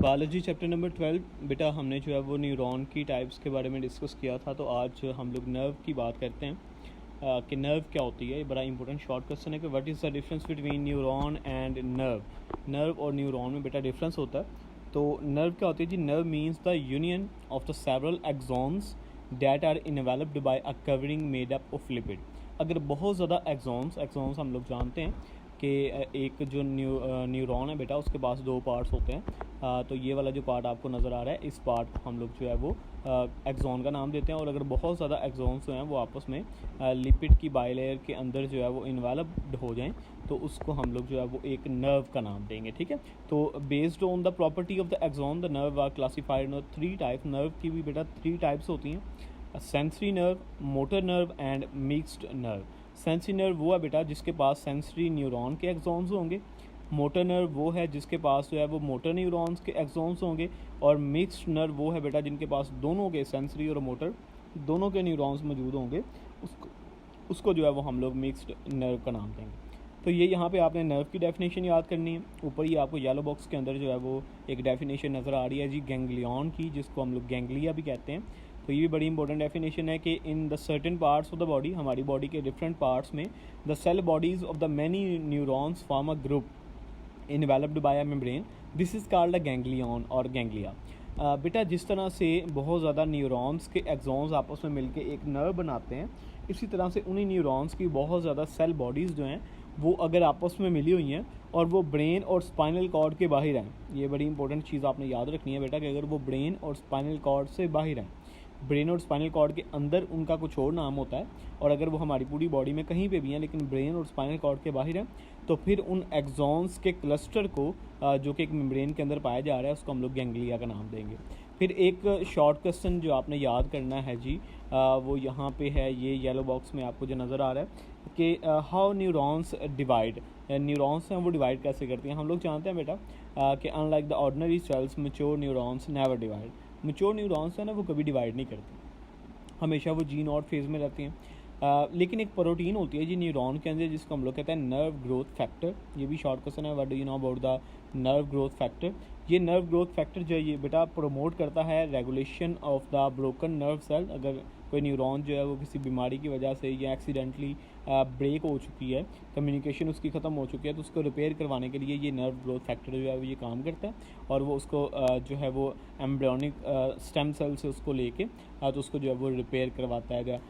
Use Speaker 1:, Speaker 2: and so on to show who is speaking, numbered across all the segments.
Speaker 1: Biology chapter number 12 बेटा हमने जो है वो न्यूरॉन की टाइप्स के बारे में डिस्कस किया था। तो आज हम लोग नर्व की बात करते हैं कि नर्व क्या होती है। ये बड़ा इंपॉर्टेंट शॉर्ट क्वेश्चन है कि what is the difference between neuron and nerve और न्यूरॉन में बेटा डिफरेंस होता है। तो नर्व क्या होती है जी? Nerve means the union of the several axons that are enveloped by a covering made up of lipid. अगर बहुत ज़्यादा एक्सॉन्स हम लोग जानते हैं कि एक जो न्यूरॉन है बेटा उसके पास दो पार्ट्स होते हैं। तो ये वाला जो पार्ट आपको नज़र आ रहा है इस पार्ट को हम लोग जो है वो एक्सॉन का नाम देते हैं। और अगर बहुत ज़्यादा एक्सॉन्स जो हैं वो आपस में लिपिड की बाइलेयर के अंदर जो है वो इन्वेलप्ड हो जाएं तो उसको हम लोग जो है वो एक नर्व का नाम देंगे। ठीक है, तो based on the property of the axon the nerve are classified in 3 type. Nerve की भी बेटा 3 टाइप्स होती हैं: sensory nerve, motor nerve and mixed nerve. Sensory nerve वो है बेटा जिसके पास सेंसरी न्यूरॉन के एक्सॉन्स होंगे। मोटर नर्व वो है जिसके पास जो है वो मोटर न्यूरॉन्स के एक्सॉन्स होंगे। और मिक्स्ड नर्व वो है बेटा जिनके पास दोनों के सेंसरी और मोटर दोनों के न्यूरॉन्स मौजूद होंगे। उसको जो है वो हम लोग मिक्स्ड नर्व का नाम देंगे। तो ये यहाँ पे आपने नर्व की डेफिनेशन याद करनी है। ऊपर ही आपको येलो बॉक्स के अंदर जो है वो एक डेफिनेशन नज़र आ रही है जी गैंग्लियन की, जिसको हम लोग गैंग्लिया भी कहते हैं। तो ये भी बड़ी इंपॉर्टेंट डेफिनेशन है कि in the certain parts of the body, हमारी बॉडी के डिफरेंट पार्ट्स में, the cell bodies of the many neurons form a group enveloped by a membrane. This is called a ganglion और ganglia. बेटा जिस तरह से बहुत ज़्यादा न्यूरॉन्स के एक्सॉन्स आपस में मिलकर एक नर्व बनाते हैं, इसी तरह से उन्हीं न्यूरॉन्स की बहुत ज़्यादा सेल बॉडीज़ जो हैं वो अगर आपस में मिली हुई हैं और वो ब्रेन और स्पाइनल कॉर्ड के बाहर हैं, ये बड़ी इंपॉर्टेंट चीज़ आपने याद रखनी है बेटा कि अगर वो ब्रेन और स्पाइनल कॉर्ड से बाहर हैं, ब्रेन और स्पाइनल कॉर्ड के अंदर उनका कुछ और नाम होता है, और अगर वो हमारी पूरी बॉडी में कहीं पे भी हैं लेकिन ब्रेन और स्पाइनल कॉर्ड के बाहर हैं, तो फिर उन एक्सॉन्स के क्लस्टर को जो कि एक मेम्ब्रेन के अंदर पाया जा रहा है उसको हम लोग गैंग्लिया का नाम देंगे। फिर एक शॉर्ट क्वेश्चन जो आपने याद करना है जी वो यहाँ पे है, ये येलो बॉक्स में आपको जो नज़र आ रहा है कि हाउ न्यूरॉन्स डिवाइड। न्यूरॉन्स हैं वो डिवाइड कैसे करती हैं। हम लोग जानते हैं बेटा कि unlike the ordinary sales mature neurons never divide. Mature neurons हैं ना वो कभी डिवाइड नहीं करती, हमेशा वो जी नॉट फेज़ में रहती हैं। लेकिन एक प्रोटीन होती है जी न्यूरॉन के अंदर जिसको हम लोग कहते हैं नर्व ग्रोथ फैक्टर। ये भी शॉर्ट क्वेश्चन है, what do you know about the nerve growth factor. ये नर्व ग्रोथ फैक्टर जो है ये बेटा प्रमोट करता है regulation of the broken nerve cell. अगर कोई न्यूरॉन जो है वो किसी बीमारी की वजह से या एक्सीडेंटली ब्रेक हो चुकी है, कम्युनिकेशन उसकी ख़त्म हो चुकी है, तो उसको रिपेयर करवाने के लिए ये नर्व ग्रोथ फैक्टर जो है वो ये काम करता है। और वो उसको जो है वो एम्ब्रियोनिक स्टेम सेल से उसको लेके तो उसको जो है वो रिपेयर करवाता है।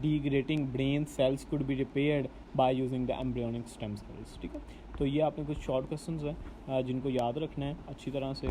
Speaker 1: Degrading brain cells could be repaired by using the embryonic stem cells. ठीक है, तो ये आपने कुछ शॉर्ट क्वेश्चंस हैं जिनको याद रखना है अच्छी तरह से।